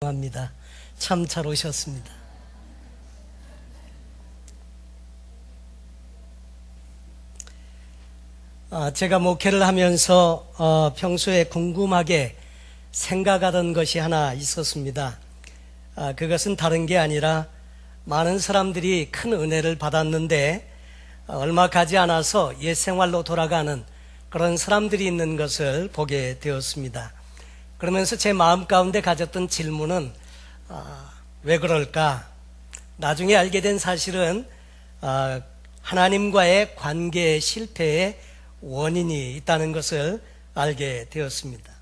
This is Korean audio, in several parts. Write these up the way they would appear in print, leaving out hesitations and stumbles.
합니다. 참 잘 오셨습니다. 제가 목회를 하면서 평소에 궁금하게 생각하던 것이 하나 있었습니다. 그것은 다른 게 아니라 많은 사람들이 큰 은혜를 받았는데 얼마 가지 않아서 옛 생활로 돌아가는 그런 사람들이 있는 것을 보게 되었습니다. 그러면서 제 마음 가운데 가졌던 질문은 왜 그럴까? 나중에 알게 된 사실은 하나님과의 관계 실패의 원인이 있다는 것을 알게 되었습니다.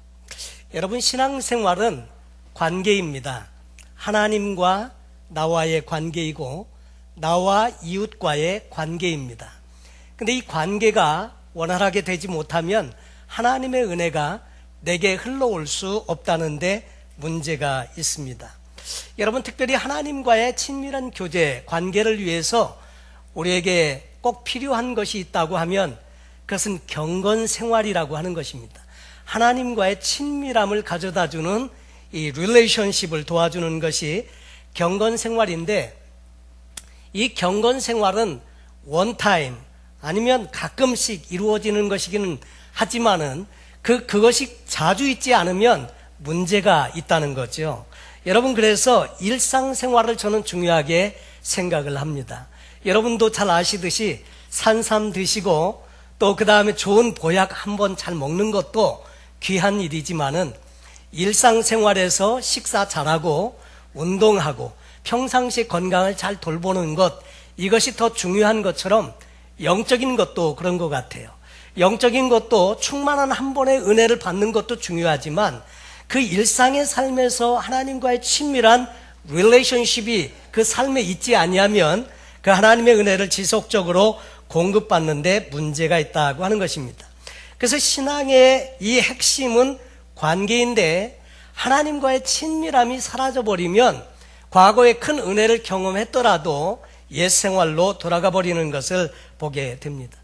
여러분, 신앙생활은 관계입니다. 하나님과 나와의 관계이고 나와 이웃과의 관계입니다. 근데 이 관계가 원활하게 되지 못하면 하나님의 은혜가 내게 흘러올 수 없다는데 문제가 있습니다. 여러분, 특별히 하나님과의 친밀한 교제, 관계를 위해서 우리에게 꼭 필요한 것이 있다고 하면 그것은 경건생활이라고 하는 것입니다. 하나님과의 친밀함을 가져다주는 이 릴레이션십을 도와주는 것이 경건생활인데, 이 경건생활은 원타임 아니면 가끔씩 이루어지는 것이기는 하지만은 그것이 자주 있지 않으면 문제가 있다는 거죠. 여러분, 그래서 일상생활을 저는 중요하게 생각을 합니다. 여러분도 잘 아시듯이 산삼 드시고 또 그 다음에 좋은 보약 한번 잘 먹는 것도 귀한 일이지만은 일상생활에서 식사 잘하고 운동하고 평상시 건강을 잘 돌보는 것, 이것이 더 중요한 것처럼 영적인 것도 그런 것 같아요. 영적인 것도 충만한 한 번의 은혜를 받는 것도 중요하지만 그 일상의 삶에서 하나님과의 친밀한 릴레이션십이 그 삶에 있지 아니하면 그 하나님의 은혜를 지속적으로 공급받는데 문제가 있다고 하는 것입니다. 그래서 신앙의 이 핵심은 관계인데, 하나님과의 친밀함이 사라져버리면 과거에 큰 은혜를 경험했더라도 옛 생활로 돌아가 버리는 것을 보게 됩니다.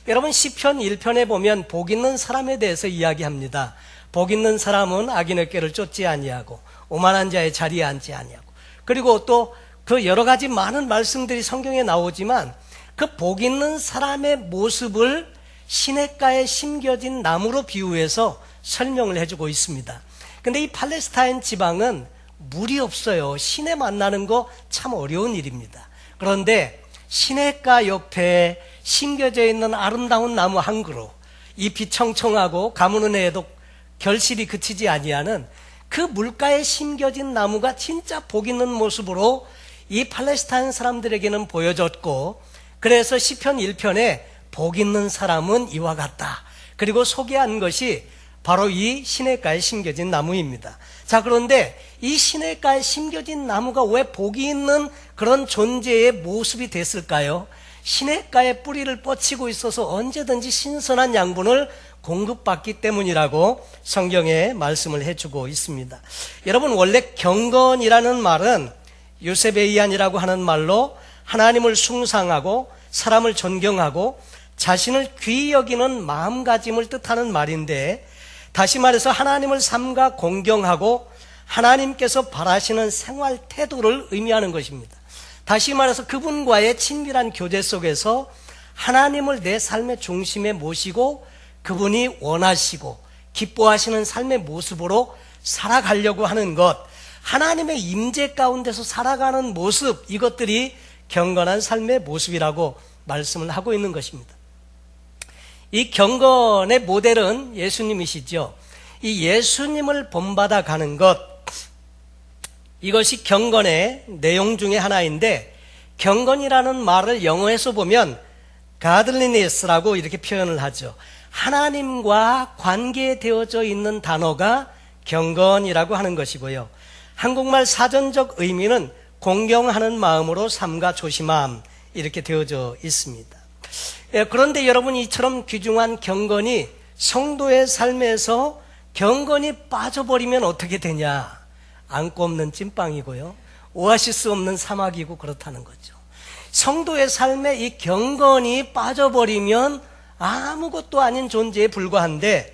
여러분, 시편 1편에 보면 복 있는 사람에 대해서 이야기합니다. 복 있는 사람은 악인의 꾀를 쫓지 아니하고 오만한 자의 자리에 앉지 아니하고, 그리고 또 그 여러 가지 많은 말씀들이 성경에 나오지만 그 복 있는 사람의 모습을 시냇가에 심겨진 나무로 비유해서 설명을 해주고 있습니다. 근데 이 팔레스타인 지방은 물이 없어요. 시내 만나는 거 참 어려운 일입니다. 그런데 시냇가 옆에 심겨져 있는 아름다운 나무 한 그루, 잎이 청청하고 가무는 해에도 결실이 그치지 아니하는 그 물가에 심겨진 나무가 진짜 복 있는 모습으로 이 팔레스타인 사람들에게는 보여졌고, 그래서 시편 1편에 복 있는 사람은 이와 같다, 그리고 소개한 것이 바로 이 시냇가에 심겨진 나무입니다. 자, 그런데 이 시냇가에 심겨진 나무가 왜 복이 있는 그런 존재의 모습이 됐을까요? 시냇가에 뿌리를 뻗치고 있어서 언제든지 신선한 양분을 공급받기 때문이라고 성경에 말씀을 해주고 있습니다. 여러분, 원래 경건이라는 말은 유세베이안이라고 하는 말로 하나님을 숭상하고 사람을 존경하고 자신을 귀히 여기는 마음가짐을 뜻하는 말인데, 다시 말해서 하나님을 삼가 공경하고 하나님께서 바라시는 생활 태도를 의미하는 것입니다. 다시 말해서 그분과의 친밀한 교제 속에서 하나님을 내 삶의 중심에 모시고 그분이 원하시고 기뻐하시는 삶의 모습으로 살아가려고 하는 것, 하나님의 임재 가운데서 살아가는 모습, 이것들이 경건한 삶의 모습이라고 말씀을 하고 있는 것입니다. 이 경건의 모델은 예수님이시죠. 이 예수님을 본받아 가는 것, 이것이 경건의 내용 중에 하나인데, 경건이라는 말을 영어에서 보면 godliness라고 이렇게 표현을 하죠. 하나님과 관계되어져 있는 단어가 경건이라고 하는 것이고요. 한국말 사전적 의미는 공경하는 마음으로 삼가 조심함, 이렇게 되어져 있습니다. 그런데 여러분, 이처럼 귀중한 경건이 성도의 삶에서 경건이 빠져버리면 어떻게 되냐? 안고 없는 찐빵이고요, 오아시스 없는 사막이고 그렇다는 거죠. 성도의 삶에 이 경건이 빠져버리면 아무것도 아닌 존재에 불과한데,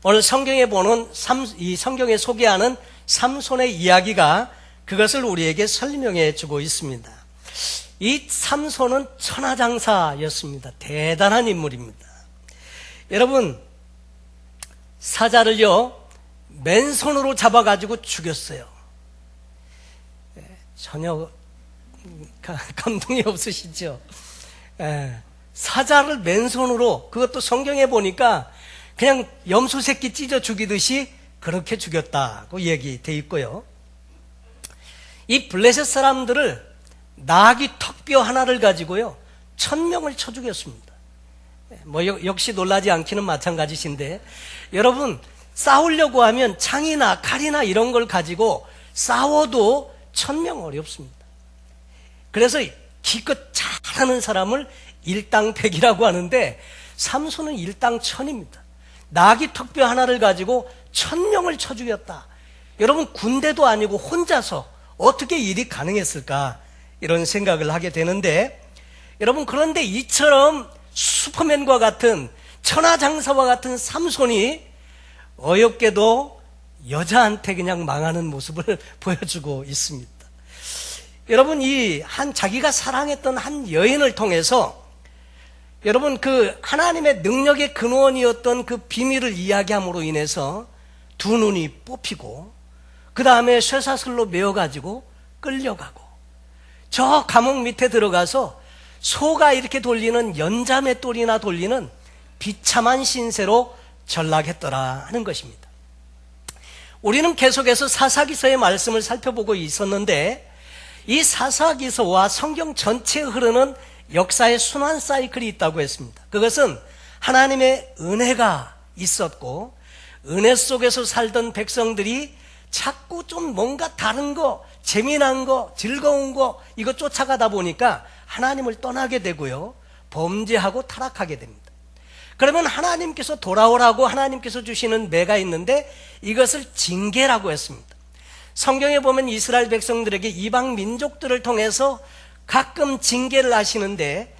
오늘 성경에 보는 이 성경에 소개하는 삼손의 이야기가 그것을 우리에게 설명해 주고 있습니다. 이 삼손은 천하장사였습니다. 대단한 인물입니다. 여러분, 사자를요 맨손으로 잡아가지고 죽였어요. 전혀 감동이 없으시죠? 사자를 맨손으로, 그것도 성경에 보니까 그냥 염소 새끼 찢어 죽이듯이 그렇게 죽였다고 얘기돼 있고요. 이 블레셋 사람들을 나귀 턱뼈 하나를 가지고요 1000명을 쳐 죽였습니다. 역시 놀라지 않기는 마찬가지신데, 여러분, 싸우려고 하면 창이나 칼이나 이런 걸 가지고 싸워도 1000명 어렵습니다. 그래서 기껏 잘하는 사람을 일당백이라고 하는데 삼손은 일당천입니다. 나귀 턱뼈 하나를 가지고 1000명을 쳐 죽였다. 여러분, 군대도 아니고 혼자서 어떻게 일이 가능했을까, 이런 생각을 하게 되는데, 여러분, 그런데 이처럼 슈퍼맨과 같은 천하장사와 같은 삼손이 어이없게도 여자한테 그냥 망하는 모습을 보여주고 있습니다. 여러분, 자기가 사랑했던 한 여인을 통해서 여러분, 그 하나님의 능력의 근원이었던 그 비밀을 이야기함으로 인해서 두 눈이 뽑히고, 그 다음에 쇠사슬로 메어가지고 끌려가고, 저 감옥 밑에 들어가서 소가 이렇게 돌리는 연자맷돌이나 돌리는 비참한 신세로 전락했더라 하는 것입니다. 우리는 계속해서 사사기서의 말씀을 살펴보고 있었는데, 이 사사기서와 성경 전체에 흐르는 역사의 순환 사이클이 있다고 했습니다. 그것은 하나님의 은혜가 있었고, 은혜 속에서 살던 백성들이 자꾸 좀 뭔가 다른 거, 재미난 거, 즐거운 거, 이거 쫓아가다 보니까 하나님을 떠나게 되고요, 범죄하고 타락하게 됩니다. 그러면 하나님께서 돌아오라고 하나님께서 주시는 매가 있는데, 이것을 징계라고 했습니다. 성경에 보면 이스라엘 백성들에게 이방 민족들을 통해서 가끔 징계를 하시는데,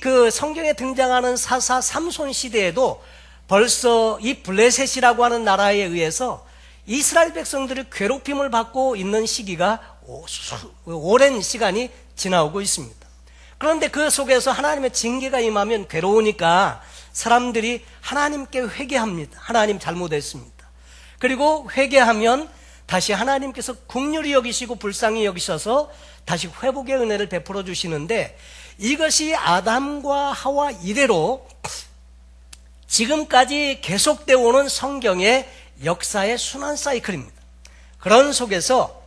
그 성경에 등장하는 사사 삼손 시대에도 벌써 이 블레셋이라고 하는 나라에 의해서 이스라엘 백성들이 괴롭힘을 받고 있는 시기가 오랜 시간이 지나오고 있습니다. 그런데 그 속에서 하나님의 징계가 임하면 괴로우니까 사람들이 하나님께 회개합니다. 하나님 잘못했습니다. 그리고 회개하면 다시 하나님께서 긍휼히 여기시고 불쌍히 여기셔서 다시 회복의 은혜를 베풀어 주시는데, 이것이 아담과 하와 이래로 지금까지 계속되어 오는 성경의 역사의 순환 사이클입니다. 그런 속에서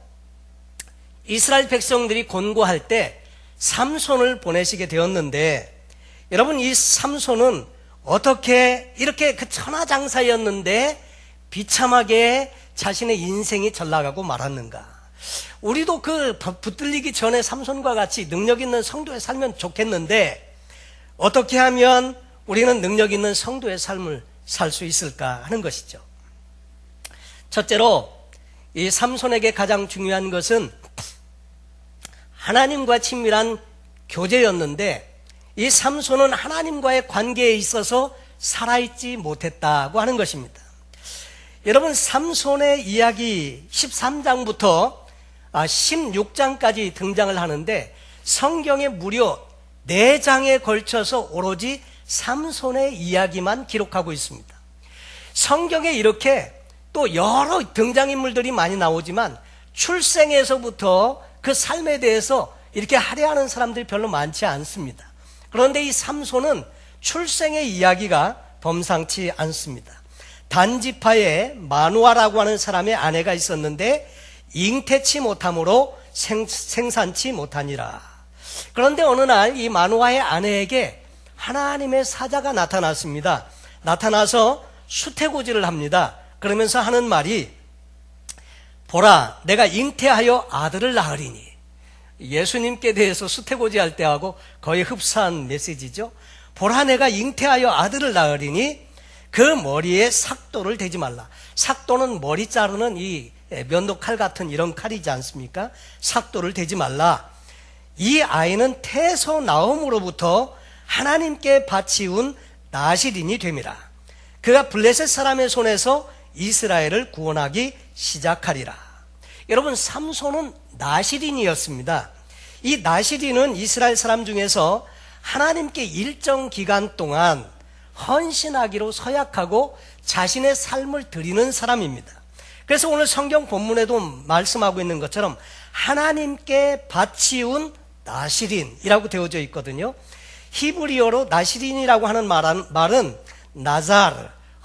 이스라엘 백성들이 곤고할 때 삼손을 보내시게 되었는데, 여러분, 이 삼손은 어떻게 이렇게 그 천하장사였는데 비참하게 자신의 인생이 전락하고 말았는가? 우리도 그 붙들리기 전에 삼손과 같이 능력 있는 성도에 살면 좋겠는데, 어떻게 하면 우리는 능력 있는 성도의 삶을 살 수 있을까 하는 것이죠. 첫째로, 이 삼손에게 가장 중요한 것은 하나님과 친밀한 교제였는데, 이 삼손은 하나님과의 관계에 있어서 살아있지 못했다고 하는 것입니다. 여러분, 삼손의 이야기 13장부터 16장까지 등장을 하는데, 성경에 무려 4장에 걸쳐서 오로지 삼손의 이야기만 기록하고 있습니다. 성경에 이렇게 또 여러 등장인물들이 많이 나오지만 출생에서부터 그 삶에 대해서 이렇게 할애하는 사람들이 별로 많지 않습니다. 그런데 이 삼손은 출생의 이야기가 범상치 않습니다. 단지파에 마누아라고 하는 사람의 아내가 있었는데 잉태치 못함으로 생산치 못하니라. 그런데 어느 날 이 마누아의 아내에게 하나님의 사자가 나타났습니다. 나타나서 수태고지를 합니다. 그러면서 하는 말이, 보라, 내가 잉태하여 아들을 낳으리니. 예수님께 대해서 수태고지할 때하고 거의 흡사한 메시지죠. 보라, 내가 잉태하여 아들을 낳으리니 그 머리에 삭도를 대지 말라. 삭도는 머리 자르는 이 면도칼 같은 이런 칼이지 않습니까? 삭도를 대지 말라. 이 아이는 태소 나옴으로부터 하나님께 바치운 나실인이 됨이라. 그가 블레셋 사람의 손에서 이스라엘을 구원하기 시작하리라. 여러분, 삼손은 나실인이었습니다. 이 나실인은 이스라엘 사람 중에서 하나님께 일정 기간 동안 헌신하기로 서약하고 자신의 삶을 드리는 사람입니다. 그래서 오늘 성경 본문에도 말씀하고 있는 것처럼 하나님께 바치운 나실인이라고 되어져 있거든요. 히브리어로 나실인이라고 하는 말은 나자르,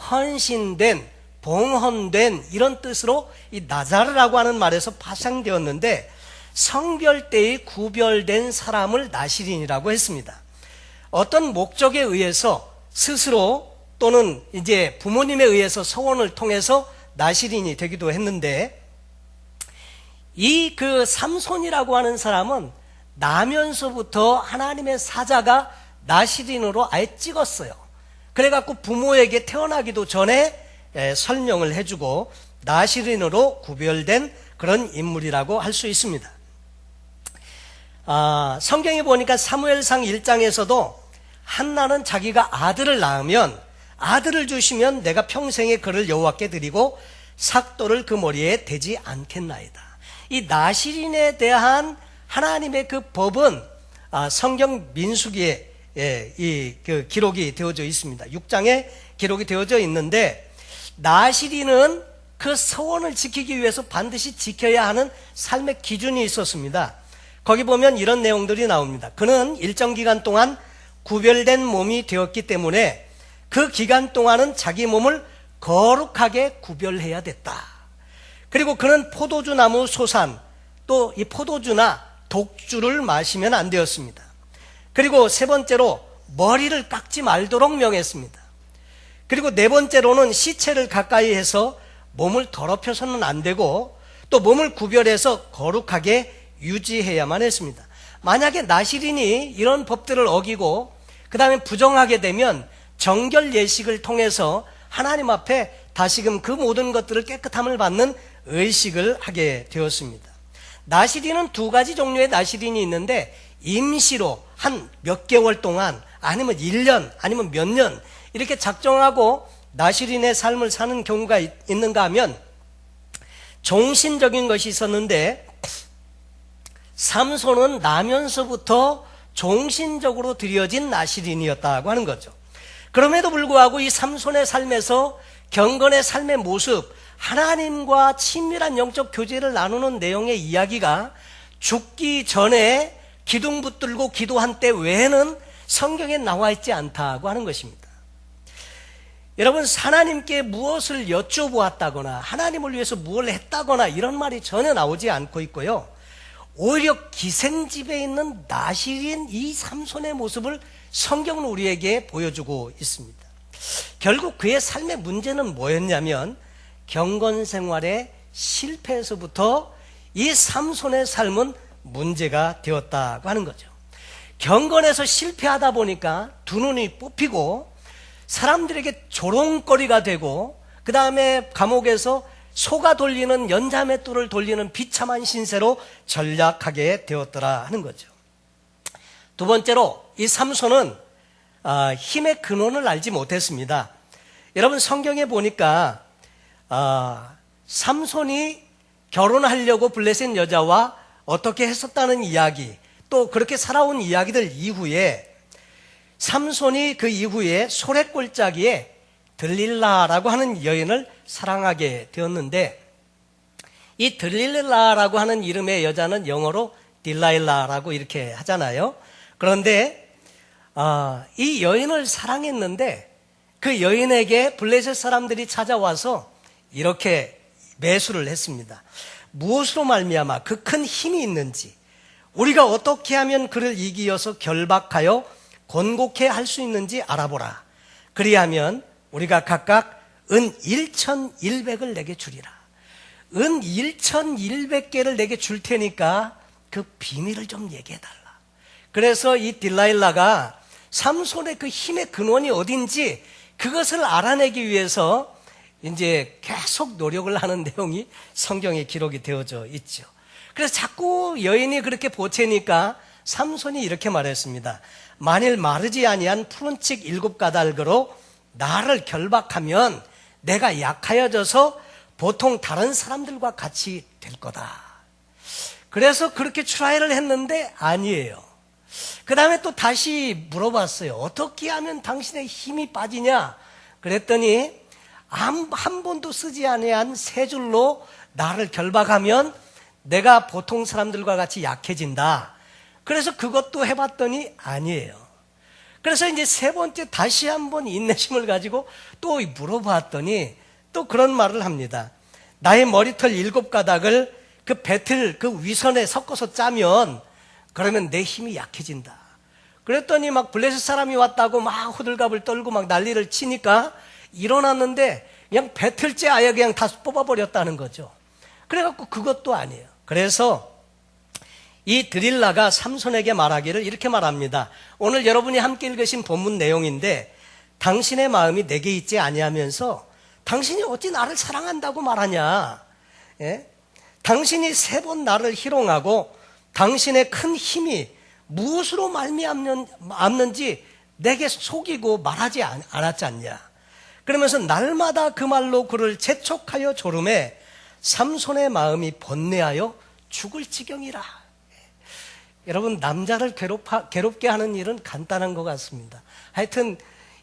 헌신된, 봉헌된 이런 뜻으로 이 나자르라고 하는 말에서 파생되었는데 성별대의 구별된 사람을 나실인이라고 했습니다. 어떤 목적에 의해서 스스로 또는 이제 부모님에 의해서 서원을 통해서 나실인이 되기도 했는데 이 그 삼손이라고 하는 사람은 나면서부터 하나님의 사자가 나실인으로 아예 찍었어요. 그래갖고 부모에게 태어나기도 전에 설명을 해주고 나실인으로 구별된 그런 인물이라고 할 수 있습니다. 성경에 보니까 사무엘상 1장에서도 한나는 자기가 아들을 낳으면 아들을 주시면 내가 평생에 그를 여호와께 드리고 삭도를 그 머리에 대지 않겠나이다. 이 나실인에 대한 하나님의 그 법은 성경 민수기에 그 기록이 되어져 있습니다. 6장에 기록이 되어져 있는데 나실인은 그 서원을 지키기 위해서 반드시 지켜야 하는 삶의 기준이 있었습니다. 거기 보면 이런 내용들이 나옵니다. 그는 일정 기간 동안 구별된 몸이 되었기 때문에 그 기간 동안은 자기 몸을 거룩하게 구별해야 됐다. 그리고 그는 포도주 나무 소산, 또 이 포도주나 독주를 마시면 안 되었습니다. 그리고 세 번째로 머리를 깎지 말도록 명했습니다. 그리고 네 번째로는 시체를 가까이 해서 몸을 더럽혀서는 안 되고 또 몸을 구별해서 거룩하게 유지해야만 했습니다. 만약에 나실인이 이런 법들을 어기고 그 다음에 부정하게 되면 정결 예식을 통해서 하나님 앞에 다시금 그 모든 것들을 깨끗함을 받는 의식을 하게 되었습니다. 나실인은 두 가지 종류의 나실인이 있는데 임시로 한 몇 개월 동안 아니면 1년 아니면 몇 년 이렇게 작정하고 나실인의 삶을 사는 경우가 있는가 하면 종신적인 것이 있었는데 삼손은 나면서부터 종신적으로 드려진 나실인이었다고 하는 거죠. 그럼에도 불구하고 이 삼손의 삶에서 경건의 삶의 모습, 하나님과 친밀한 영적 교제를 나누는 내용의 이야기가 죽기 전에 기둥 붙들고 기도한 때 외에는 성경에 나와 있지 않다고 하는 것입니다. 여러분, 하나님께 무엇을 여쭤보았다거나 하나님을 위해서 무엇을 했다거나 이런 말이 전혀 나오지 않고 있고요. 오히려 기생집에 있는 나실인 이 삼손의 모습을 성경은 우리에게 보여주고 있습니다. 결국 그의 삶의 문제는 뭐였냐면 경건 생활의 실패에서부터 이 삼손의 삶은 문제가 되었다고 하는 거죠. 경건에서 실패하다 보니까 두 눈이 뽑히고 사람들에게 조롱거리가 되고 그 다음에 감옥에서 소가 돌리는 연자맷돌을 돌리는 비참한 신세로 전락하게 되었더라 하는 거죠. 두 번째로 이 삼손은 힘의 근원을 알지 못했습니다. 여러분, 성경에 보니까 삼손이 결혼하려고 블레셋 여자와 어떻게 했었다는 이야기, 또 그렇게 살아온 이야기들 이후에 삼손이 그 이후에 소래골짜기에 들릴라라고 하는 여인을 사랑하게 되었는데 이 들릴라라고 하는 이름의 여자는 영어로 딜라일라라고 이렇게 하잖아요. 그런데 이 여인을 사랑했는데 그 여인에게 블레셋 사람들이 찾아와서 이렇게 매수를 했습니다. 무엇으로 말미암아 그 큰 힘이 있는지, 우리가 어떻게 하면 그를 이기어서 결박하여 곤곡해 할 수 있는지 알아보라. 그리하면 우리가 각각 은 1,100을 내게 주리라. 은 1,100개를 내게 줄 테니까 그 비밀을 좀 얘기해달라. 그래서 이 딜라일라가 삼손의 그 힘의 근원이 어딘지 그것을 알아내기 위해서 이제 계속 노력을 하는 내용이 성경에 기록이 되어져 있죠. 그래서 자꾸 여인이 그렇게 보채니까 삼손이 이렇게 말했습니다. 만일 마르지 아니한 푸른 칡 7가닥으로 나를 결박하면 내가 약하여져서 보통 다른 사람들과 같이 될 거다. 그래서 그렇게 트라이를 했는데 아니에요. 그 다음에 또 다시 물어봤어요. 어떻게 하면 당신의 힘이 빠지냐? 그랬더니 한 번도 쓰지 아니한 세 줄로 나를 결박하면 내가 보통 사람들과 같이 약해진다. 그래서 그것도 해봤더니 아니에요. 그래서 이제 세 번째 다시 한번 인내심을 가지고 또 물어봤더니 또 그런 말을 합니다. 나의 머리털 7가닥을 그 배틀 그 위선에 섞어서 짜면 그러면 내 힘이 약해진다. 그랬더니 막 블레셋 사람이 왔다고 막 호들갑을 떨고 막 난리를 치니까 일어났는데 그냥 배틀째 아예 그냥 다 뽑아버렸다는 거죠. 그래갖고 그것도 아니에요. 그래서 이 드릴라가 삼손에게 말하기를 이렇게 말합니다. 오늘 여러분이 함께 읽으신 본문 내용인데 당신의 마음이 내게 있지 아니하면서 당신이 어찌 나를 사랑한다고 말하냐. 예? 당신이 3번 나를 희롱하고 당신의 큰 힘이 무엇으로 말미암는지 내게 속이고 말하지 않았지 않냐. 그러면서 날마다 그 말로 그를 재촉하여 조름에 삼손의 마음이 번뇌하여 죽을 지경이라. 여러분, 남자를 괴롭게 하는 일은 간단한 것 같습니다. 하여튼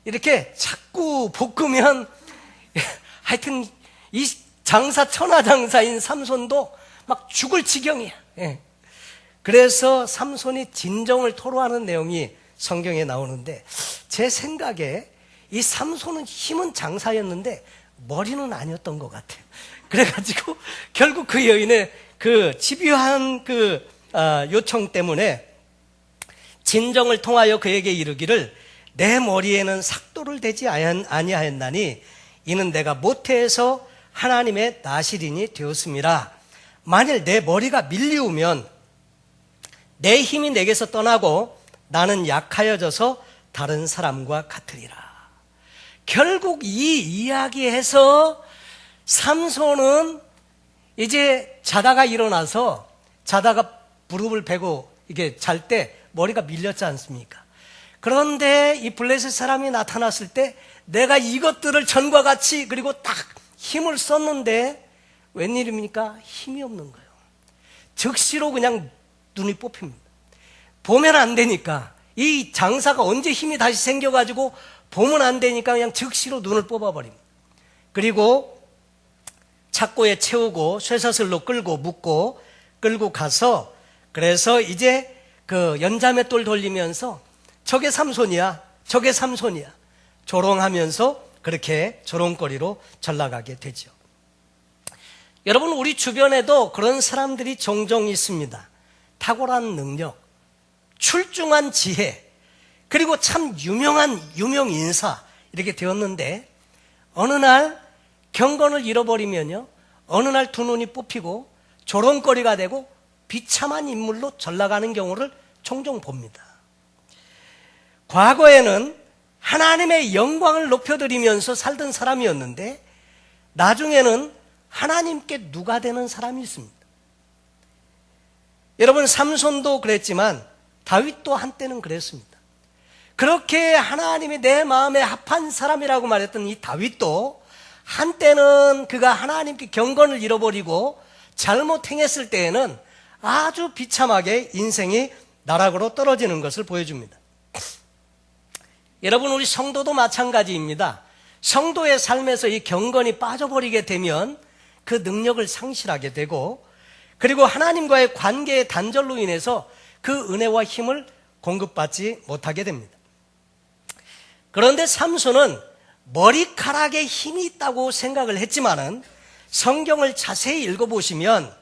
이렇게 자꾸 볶으면 하여튼 이 천하장사인 삼손도 막 죽을 지경이야. 그래서 삼손이 진정을 토로하는 내용이 성경에 나오는데 제 생각에 이 삼손은 힘은 장사였는데 머리는 아니었던 것 같아요. 그래가지고 결국 그 여인의 그 집요한 요청 때문에 진정을 통하여 그에게 이르기를 내 머리에는 삭도를 대지 아니하였나니 이는 내가 모태에서 하나님의 나실인이 되었음이라. 만일 내 머리가 밀리우면 내 힘이 내게서 떠나고 나는 약하여져서 다른 사람과 같으리라. 결국 이 이야기에서 삼손은 이제 자다가 일어나서 자다가 무릎을 베고 이게 잘 때 머리가 밀렸지 않습니까? 그런데 이 블레셋 사람이 나타났을 때 내가 이것들을 전과 같이 그리고 딱 힘을 썼는데 웬일입니까? 힘이 없는 거예요. 즉시로 그냥 눈이 뽑힙니다. 보면 안 되니까 이 장사가 언제 힘이 다시 생겨가지고 보면 안 되니까 그냥 즉시로 눈을 뽑아버립니다. 그리고 착고에 채우고 쇠사슬로 끌고 묶고 끌고 가서 그래서 이제 그 연자맷돌 돌리면서 저게 삼손이야 저게 삼손이야 조롱하면서 그렇게 조롱거리로 전락하게 되죠. 여러분, 우리 주변에도 그런 사람들이 종종 있습니다. 탁월한 능력, 출중한 지혜, 그리고 참 유명 인사 이렇게 되었는데 어느 날 경건을 잃어버리면요, 어느 날 두 눈이 뽑히고 조롱거리가 되고 비참한 인물로 전락하는 경우를 종종 봅니다. 과거에는 하나님의 영광을 높여드리면서 살던 사람이었는데 나중에는 하나님께 누가 되는 사람이 있습니다. 여러분, 삼손도 그랬지만 다윗도 한때는 그랬습니다. 그렇게 하나님이 내 마음에 합한 사람이라고 말했던 이 다윗도 한때는 그가 하나님께 경건을 잃어버리고 잘못 행했을 때에는 아주 비참하게 인생이 나락으로 떨어지는 것을 보여줍니다. 여러분, 우리 성도도 마찬가지입니다. 성도의 삶에서 이 경건이 빠져버리게 되면 그 능력을 상실하게 되고 그리고 하나님과의 관계의 단절로 인해서 그 은혜와 힘을 공급받지 못하게 됩니다. 그런데 삼손은 머리카락에 힘이 있다고 생각을 했지만은 성경을 자세히 읽어보시면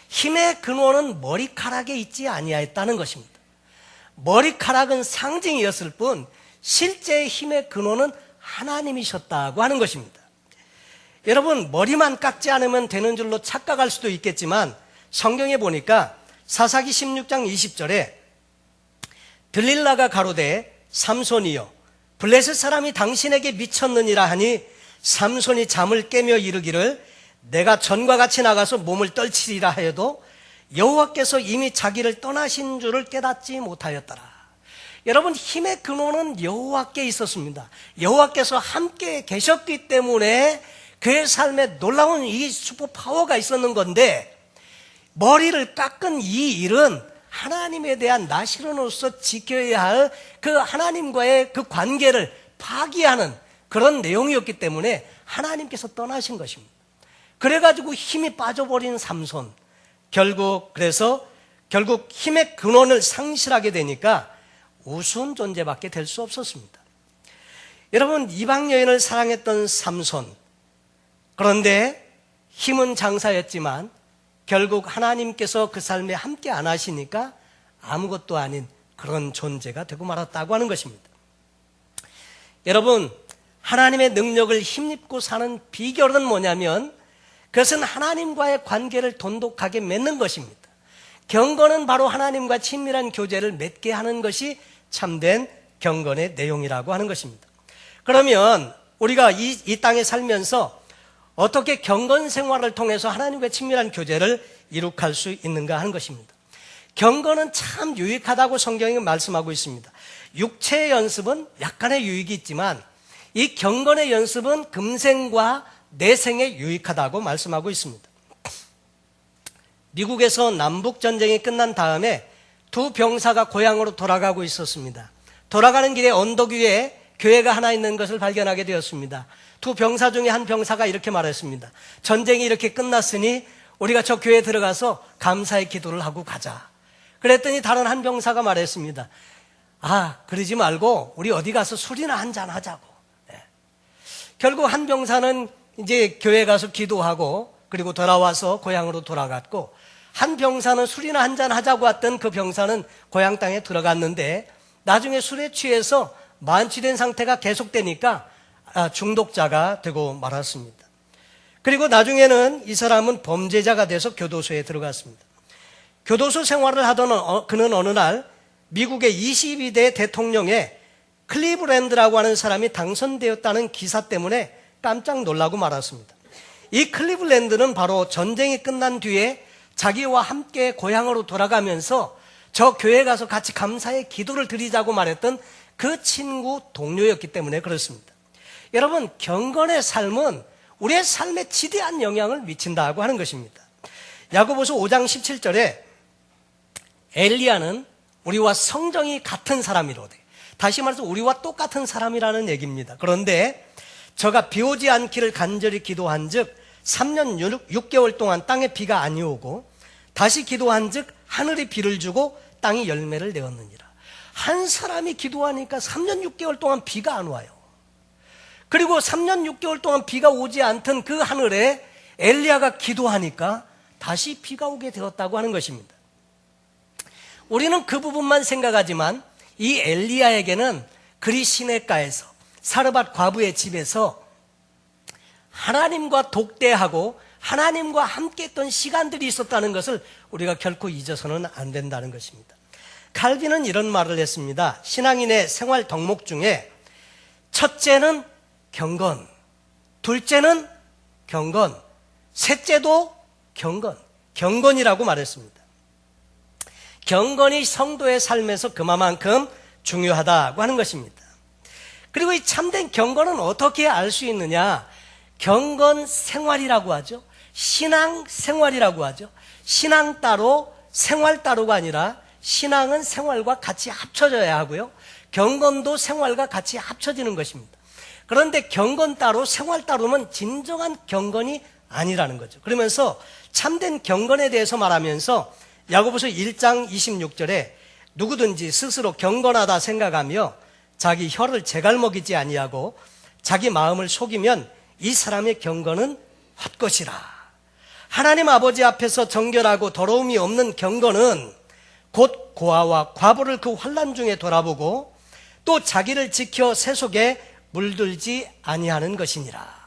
힘의 근원은 머리카락에 있지 아니하였다는 것입니다. 머리카락은 상징이었을 뿐 실제 힘의 근원은 하나님이셨다고 하는 것입니다. 여러분, 머리만 깎지 않으면 되는 줄로 착각할 수도 있겠지만 성경에 보니까 사사기 16장 20절에 들릴라가 가로되 삼손이여 블레셋 사람이 당신에게 미쳤느니라 하니 삼손이 잠을 깨며 이르기를 내가 전과 같이 나가서 몸을 떨치리라 하여도 여호와께서 이미 자기를 떠나신 줄을 깨닫지 못하였더라. 여러분, 힘의 근원은 여호와께 있었습니다. 여호와께서 함께 계셨기 때문에 그의 삶에 놀라운 이 슈퍼 파워가 있었는 건데, 머리를 깎은 이 일은 하나님에 대한 나시로로서 지켜야 할 그 하나님과의 그 관계를 파기하는 그런 내용이었기 때문에 하나님께서 떠나신 것입니다. 그래가지고 힘이 빠져버린 삼손, 결국 힘의 근원을 상실하게 되니까 우스운 존재밖에 될 수 없었습니다. 여러분, 이방 여인을 사랑했던 삼손, 그런데 힘은 장사였지만 결국 하나님께서 그 삶에 함께 안 하시니까 아무것도 아닌 그런 존재가 되고 말았다고 하는 것입니다. 여러분, 하나님의 능력을 힘입고 사는 비결은 뭐냐면 그것은 하나님과의 관계를 돈독하게 맺는 것입니다. 경건은 바로 하나님과 친밀한 교제를 맺게 하는 것이 참된 경건의 내용이라고 하는 것입니다. 그러면 우리가 이 땅에 살면서 어떻게 경건 생활을 통해서 하나님과 친밀한 교제를 이룩할 수 있는가 하는 것입니다. 경건은 참 유익하다고 성경이 말씀하고 있습니다. 육체의 연습은 약간의 유익이 있지만 이 경건의 연습은 금생과 내생에 유익하다고 말씀하고 있습니다. 미국에서 남북전쟁이 끝난 다음에 두 병사가 고향으로 돌아가고 있었습니다. 돌아가는 길에 언덕 위에 교회가 하나 있는 것을 발견하게 되었습니다. 두 병사 중에 한 병사가 이렇게 말했습니다. 전쟁이 이렇게 끝났으니 우리가 저 교회에 들어가서 감사의 기도를 하고 가자. 그랬더니 다른 한 병사가 말했습니다. 그러지 말고 우리 어디 가서 술이나 한잔 하자고. 결국 한 병사는 이제 교회에 가서 기도하고 그리고 돌아와서 고향으로 돌아갔고, 한 병사는 술이나 한잔 하자고 했던 그 병사는 고향 땅에 들어갔는데 나중에 술에 취해서 만취된 상태가 계속되니까 중독자가 되고 말았습니다. 그리고 나중에는 이 사람은 범죄자가 돼서 교도소에 들어갔습니다. 교도소 생활을 하던 그는 어느 날 미국의 22대 대통령에 클리브랜드라고 하는 사람이 당선되었다는 기사 때문에 깜짝 놀라고 말았습니다. 이 클리블랜드는 바로 전쟁이 끝난 뒤에 자기와 함께 고향으로 돌아가면서 저 교회에 가서 같이 감사의 기도를 드리자고 말했던 그 친구 동료였기 때문에 그렇습니다. 여러분, 경건의 삶은 우리의 삶에 지대한 영향을 미친다고 하는 것입니다. 야고보서 5장 17절에 엘리야는 우리와 성정이 같은 사람이로되, 다시 말해서 우리와 똑같은 사람이라는 얘기입니다. 그런데 저가 비 오지 않기를 간절히 기도한 즉 3년 6개월 동안 땅에 비가 아니 오고 다시 기도한 즉 하늘이 비를 주고 땅이 열매를 내었느니라. 한 사람이 기도하니까 3년 6개월 동안 비가 안 와요. 그리고 3년 6개월 동안 비가 오지 않던 그 하늘에 엘리야가 기도하니까 다시 비가 오게 되었다고 하는 것입니다. 우리는 그 부분만 생각하지만 이 엘리야에게는 그리 시내가에서 사르밧 과부의 집에서 하나님과 독대하고 하나님과 함께 했던 시간들이 있었다는 것을 우리가 결코 잊어서는 안 된다는 것입니다. 칼빈은 이런 말을 했습니다. 신앙인의 생활 덕목 중에 첫째는 경건, 둘째는 경건, 셋째도 경건, 경건이라고 말했습니다. 경건이 성도의 삶에서 그만큼 중요하다고 하는 것입니다. 그리고 이 참된 경건은 어떻게 알 수 있느냐? 경건 생활이라고 하죠. 신앙 생활이라고 하죠. 신앙 따로 생활 따로가 아니라 신앙은 생활과 같이 합쳐져야 하고요. 경건도 생활과 같이 합쳐지는 것입니다. 그런데 경건 따로 생활 따로는 진정한 경건이 아니라는 거죠. 그러면서 참된 경건에 대해서 말하면서 야고보서 1장 26절에 누구든지 스스로 경건하다 생각하며 자기 혀를 제갈먹이지 아니하고 자기 마음을 속이면 이 사람의 경건은 헛것이라. 하나님 아버지 앞에서 정결하고 더러움이 없는 경건은 곧 고아와 과부를 그 환난 중에 돌아보고 또 자기를 지켜 세속에 물들지 아니하는 것이니라.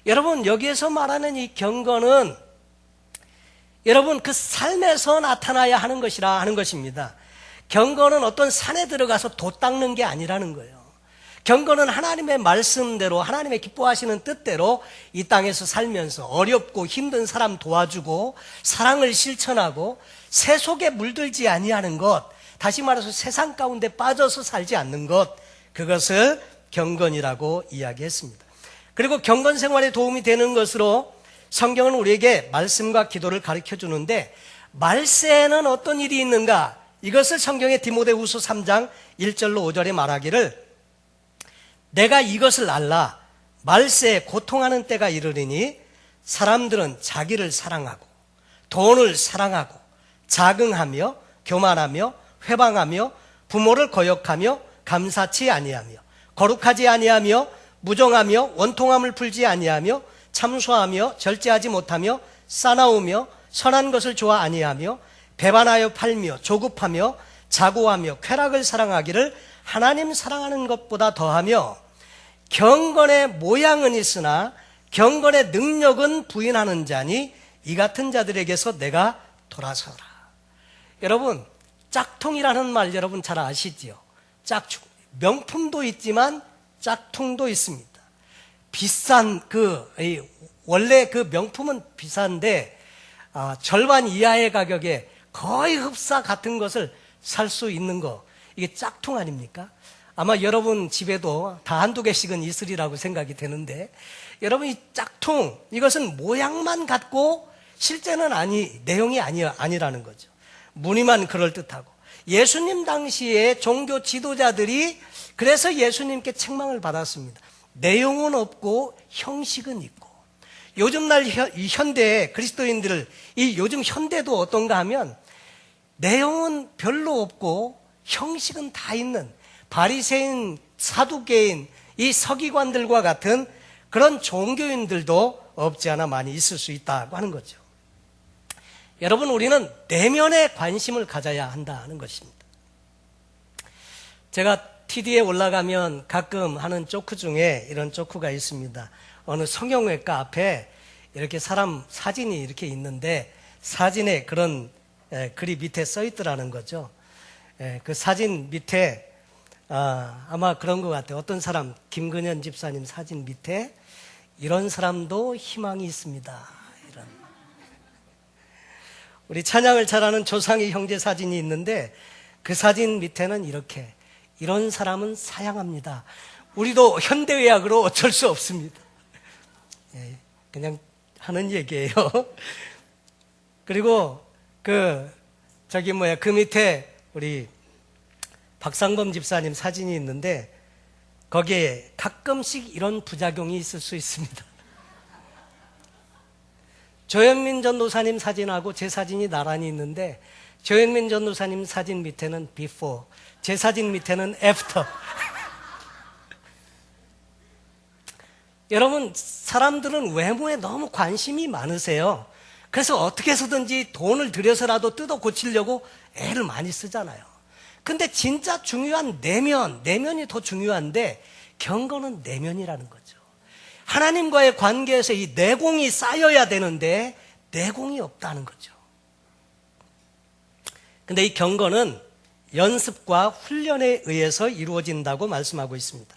여러분, 여기에서 말하는 이 경건은 여러분 그 삶에서 나타나야 하는 것이라 하는 것입니다. 경건은 어떤 산에 들어가서 돛 닦는 게 아니라는 거예요. 경건은 하나님의 말씀대로 하나님의 기뻐하시는 뜻대로 이 땅에서 살면서 어렵고 힘든 사람 도와주고 사랑을 실천하고 세속에 물들지 아니하는 것, 다시 말해서 세상 가운데 빠져서 살지 않는 것, 그것을 경건이라고 이야기했습니다. 그리고 경건 생활에 도움이 되는 것으로 성경은 우리에게 말씀과 기도를 가르쳐 주는데, 말세에는 어떤 일이 있는가? 이것을 성경의 디모데후서 3장 1절로 5절에 말하기를, 내가 이것을 알라. 말세에 고통하는 때가 이르리니 사람들은 자기를 사랑하고 돈을 사랑하고 자긍하며 교만하며 회방하며 부모를 거역하며 감사치 아니하며 거룩하지 아니하며 무정하며 원통함을 풀지 아니하며 참소하며 절제하지 못하며 싸나우며 선한 것을 좋아 아니하며 배반하여 팔며 조급하며 자고하며 쾌락을 사랑하기를 하나님 사랑하는 것보다 더하며, 경건의 모양은 있으나 경건의 능력은 부인하는 자니 이 같은 자들에게서 내가 돌아서라. 여러분, 짝퉁이라는 말 여러분 잘 아시지요? 짝퉁, 명품도 있지만 짝퉁도 있습니다. 비싼 원래 그 명품은 비싼데 절반 이하의 가격에 거의 흡사 같은 것을 살 수 있는 거, 이게 짝퉁 아닙니까? 아마 여러분 집에도 다 한두 개씩은 있으리라고 생각이 되는데, 여러분 이 짝퉁, 이것은 모양만 같고 실제는 내용이 아니라는 거죠. 무늬만 그럴듯하고. 예수님 당시에 종교 지도자들이 그래서 예수님께 책망을 받았습니다. 내용은 없고 형식은 있고. 요즘날 이 현대 그리스도인들을, 이 요즘 현대도 어떤가 하면 내용은 별로 없고 형식은 다 있는 바리새인, 사두개인, 이 서기관들과 같은 그런 종교인들도 없지 않아 많이 있을 수 있다고 하는 거죠. 여러분, 우리는 내면에 관심을 가져야 한다는 것입니다. 제가 TD에 올라가면 가끔 하는 조크 중에 이런 조크가 있습니다. 어느 성형외과 앞에 이렇게 사람 사진이 이렇게 있는데, 사진에 그런 글이 밑에 써 있더라는 거죠. 그 사진 밑에 아마 그런 것 같아요. 어떤 사람, 김근현 집사님 사진 밑에 이런 사람도 희망이 있습니다. 이런. 우리 찬양을 잘하는 조상희 형제 사진이 있는데 그 사진 밑에는 이렇게, 이런 사람은 사양합니다. 우리도 현대의학으로 어쩔 수 없습니다. 그냥 하는 얘기예요. 그리고 그 밑에 우리 박상범 집사님 사진이 있는데 거기에 가끔씩 이런 부작용이 있을 수 있습니다. 조현민 전도사님 사진하고 제 사진이 나란히 있는데 조현민 전도사님 사진 밑에는 before, 제 사진 밑에는 after. 여러분, 사람들은 외모에 너무 관심이 많으세요. 그래서 어떻게 해서든지 돈을 들여서라도 뜯어 고치려고 애를 많이 쓰잖아요. 근데 진짜 중요한 내면이 더 중요한데 경건은 내면이라는 거죠. 하나님과의 관계에서 이 내공이 쌓여야 되는데 내공이 없다는 거죠. 근데 이 경건은 연습과 훈련에 의해서 이루어진다고 말씀하고 있습니다.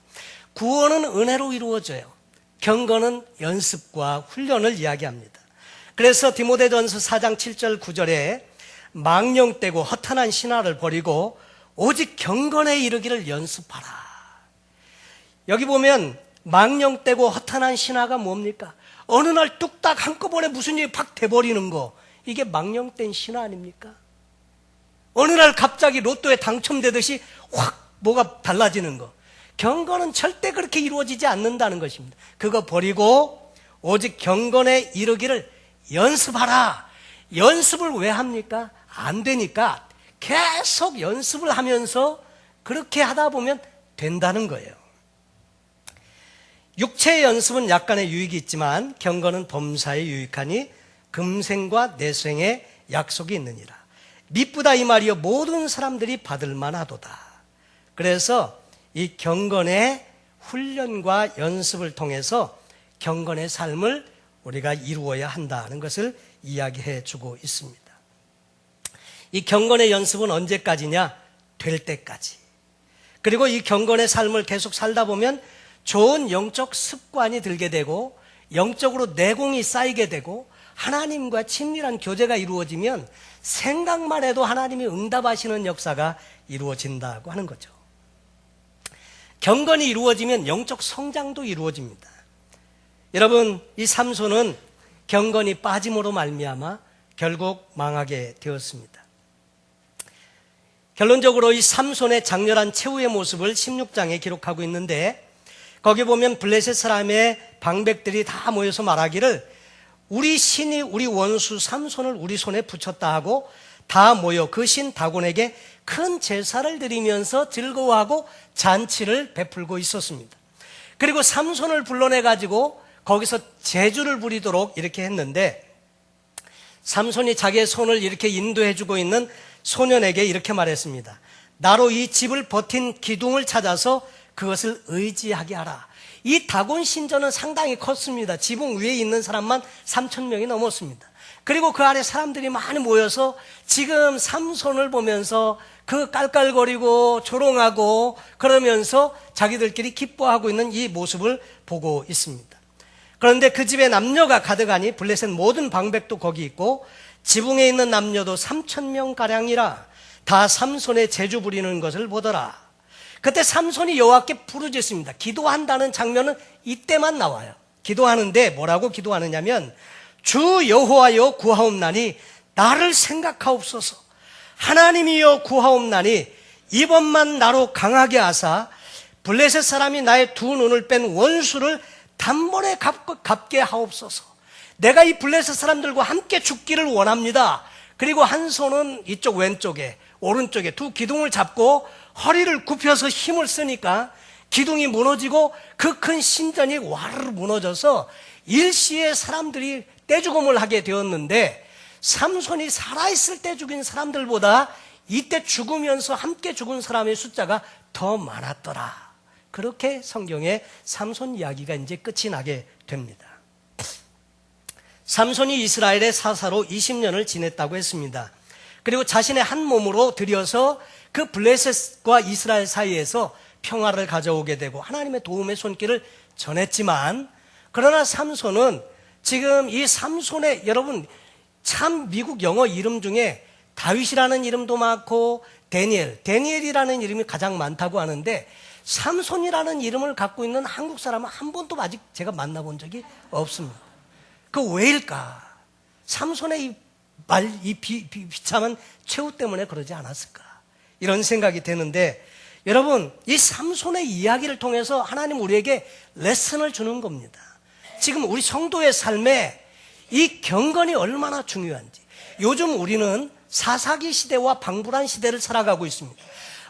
구원은 은혜로 이루어져요. 경건은 연습과 훈련을 이야기합니다. 그래서 디모데전서 4장 7절 9절에 망령되고 허탄한 신화를 버리고 오직 경건에 이르기를 연습하라. 여기 보면 망령되고 허탄한 신화가 뭡니까? 어느 날 뚝딱 한꺼번에 무슨 일이 팍 돼버리는 거, 이게 망령된 신화 아닙니까? 어느 날 갑자기 로또에 당첨되듯이 확 뭐가 달라지는 거. 경건은 절대 그렇게 이루어지지 않는다는 것입니다. 그거 버리고 오직 경건에 이르기를 연습하라. 연습을 왜 합니까? 안 되니까 계속 연습을 하면서 그렇게 하다 보면 된다는 거예요. 육체의 연습은 약간의 유익이 있지만 경건은 범사에 유익하니 금생과 내생에 약속이 있느니라. 미쁘다 이 말이여 모든 사람들이 받을 만하도다. 그래서 이 경건의 훈련과 연습을 통해서 경건의 삶을 우리가 이루어야 한다는 것을 이야기해 주고 있습니다. 이 경건의 연습은 언제까지냐? 될 때까지. 그리고 이 경건의 삶을 계속 살다 보면 좋은 영적 습관이 들게 되고 영적으로 내공이 쌓이게 되고 하나님과 친밀한 교제가 이루어지면 생각만 해도 하나님이 응답하시는 역사가 이루어진다고 하는 거죠. 경건이 이루어지면 영적 성장도 이루어집니다. 여러분, 이 삼손은 경건이 빠짐으로 말미암아 결국 망하게 되었습니다. 결론적으로 이 삼손의 장렬한 최후의 모습을 16장에 기록하고 있는데, 거기 보면 블레셋 사람의 방백들이 다 모여서 말하기를 우리 신이 우리 원수 삼손을 우리 손에 붙였다 하고 다 모여 그 신 다곤에게 큰 제사를 드리면서 즐거워하고 잔치를 베풀고 있었습니다. 그리고 삼손을 불러내가지고 거기서 제주를 부리도록 이렇게 했는데, 삼손이 자기의 손을 이렇게 인도해주고 있는 소년에게 이렇게 말했습니다. 나로 이 집을 버틴 기둥을 찾아서 그것을 의지하게 하라. 이 다곤 신전은 상당히 컸습니다. 지붕 위에 있는 사람만 3,000명이 넘었습니다. 그리고 그 아래 사람들이 많이 모여서 지금 삼손을 보면서 그 깔깔거리고 조롱하고 그러면서 자기들끼리 기뻐하고 있는 이 모습을 보고 있습니다. 그런데 그 집에 남녀가 가득하니 블레셋 모든 방백도 거기 있고 지붕에 있는 남녀도 3,000명가량이라 다 삼손의 제주 부리는 것을 보더라. 그때 삼손이 여호와께 부르짖습니다. 기도한다는 장면은 이때만 나와요. 기도하는데 뭐라고 기도하느냐면 주 여호와여 구하옵나니 나를 생각하옵소서. 하나님이여 구하옵나니 이번만 나로 강하게 하사 블레셋 사람이 나의 두 눈을 뺀 원수를 단번에 갚게 하옵소서. 내가 이 블레셋 사람들과 함께 죽기를 원합니다. 그리고 한 손은 이쪽 왼쪽에 오른쪽에 두 기둥을 잡고 허리를 굽혀서 힘을 쓰니까 기둥이 무너지고 그 큰 신전이 와르르 무너져서 일시에 사람들이 떼죽음을 하게 되었는데, 삼손이 살아있을 때 죽인 사람들보다 이때 죽으면서 함께 죽은 사람의 숫자가 더 많았더라. 그렇게 성경의 삼손 이야기가 이제 끝이 나게 됩니다. 삼손이 이스라엘의 사사로 20년을 지냈다고 했습니다. 그리고 자신의 한 몸으로 들여서 그 블레셋과 이스라엘 사이에서 평화를 가져오게 되고 하나님의 도움의 손길을 전했지만, 그러나 삼손은 지금 이 삼손의, 여러분 참 미국 영어 이름 중에 다윗이라는 이름도 많고 데니엘이라는 이름이 가장 많다고 하는데, 삼손이라는 이름을 갖고 있는 한국 사람은 한 번도 아직 제가 만나본 적이 없습니다. 그 왜일까? 삼손의 이 비참한 최후 때문에 그러지 않았을까? 이런 생각이 되는데, 여러분 이 삼손의 이야기를 통해서 하나님 우리에게 레슨을 주는 겁니다. 지금 우리 성도의 삶에 이 경건이 얼마나 중요한지. 요즘 우리는 사사기 시대와 방불한 시대를 살아가고 있습니다.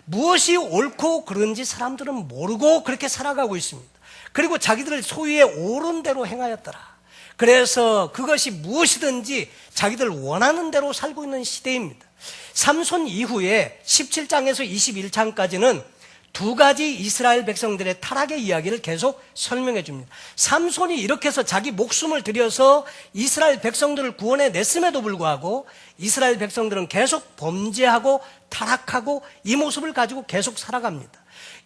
무엇이 옳고 그른지 사람들은 모르고 그렇게 살아가고 있습니다. 그리고 자기들 소유의 옳은 대로 행하였더라. 그래서 그것이 무엇이든지 자기들 원하는 대로 살고 있는 시대입니다. 삼손 이후에 17장에서 21장까지는 두 가지 이스라엘 백성들의 타락의 이야기를 계속 설명해 줍니다. 삼손이 이렇게 해서 자기 목숨을 들여서 이스라엘 백성들을 구원해 냈음에도 불구하고 이스라엘 백성들은 계속 범죄하고 타락하고 이 모습을 가지고 계속 살아갑니다.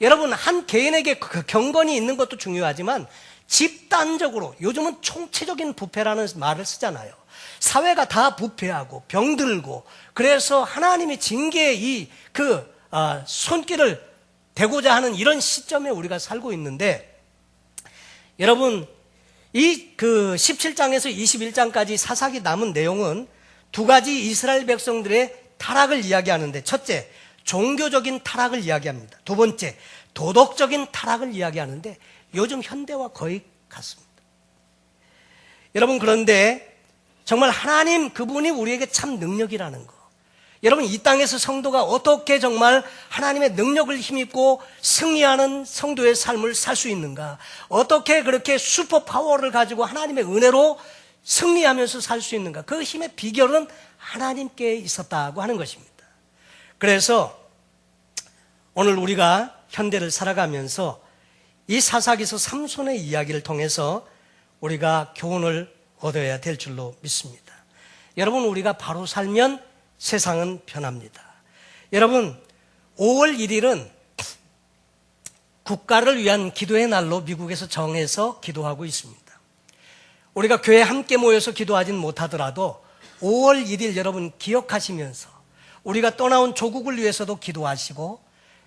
여러분, 한 개인에게 그 경건이 있는 것도 중요하지만 집단적으로, 요즘은 총체적인 부패라는 말을 쓰잖아요. 사회가 다 부패하고 병들고, 그래서 하나님이 징계의 손길을 대고자 하는 이런 시점에 우리가 살고 있는데, 여러분 이 17장에서 21장까지 사사기 남은 내용은 두 가지 이스라엘 백성들의 타락을 이야기하는데, 첫째 종교적인 타락을 이야기합니다. 두 번째 도덕적인 타락을 이야기하는데 요즘 현대와 거의 같습니다. 여러분, 그런데 정말 하나님 그분이 우리에게 참 능력이라는 거, 여러분 이 땅에서 성도가 어떻게 정말 하나님의 능력을 힘입고 승리하는 성도의 삶을 살 수 있는가, 어떻게 그렇게 슈퍼 파워를 가지고 하나님의 은혜로 승리하면서 살 수 있는가, 그 힘의 비결은 하나님께 있었다고 하는 것입니다. 그래서 오늘 우리가 현대를 살아가면서 이 사사기서 삼손의 이야기를 통해서 우리가 교훈을 얻어야 될 줄로 믿습니다. 여러분, 우리가 바로 살면 세상은 변합니다. 여러분, 5월 1일은 국가를 위한 기도의 날로 미국에서 정해서 기도하고 있습니다. 우리가 교회에 함께 모여서 기도하진 못하더라도 5월 1일 여러분 기억하시면서 우리가 떠나온 조국을 위해서도 기도하시고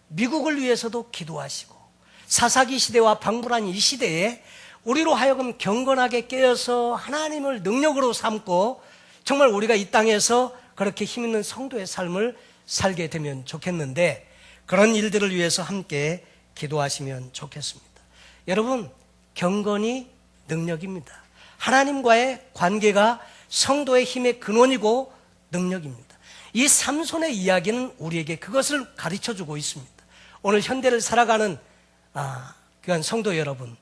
미국을 위해서도 기도하시고 사사기 시대와 방불한 이 시대에 우리로 하여금 경건하게 깨어서 하나님을 능력으로 삼고 정말 우리가 이 땅에서 그렇게 힘있는 성도의 삶을 살게 되면 좋겠는데, 그런 일들을 위해서 함께 기도하시면 좋겠습니다. 여러분, 경건이 능력입니다. 하나님과의 관계가 성도의 힘의 근원이고 능력입니다. 이 삼손의 이야기는 우리에게 그것을 가르쳐주고 있습니다. 오늘 현대를 살아가는 귀한 성도 여러분,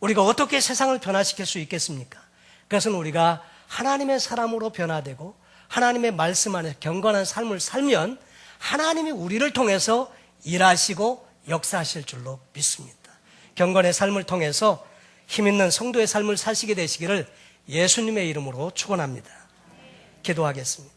우리가 어떻게 세상을 변화시킬 수 있겠습니까? 그것은 우리가 하나님의 사람으로 변화되고 하나님의 말씀 안에 경건한 삶을 살면 하나님이 우리를 통해서 일하시고 역사하실 줄로 믿습니다. 경건의 삶을 통해서 힘있는 성도의 삶을 사시게 되시기를 예수님의 이름으로 축원합니다. 기도하겠습니다.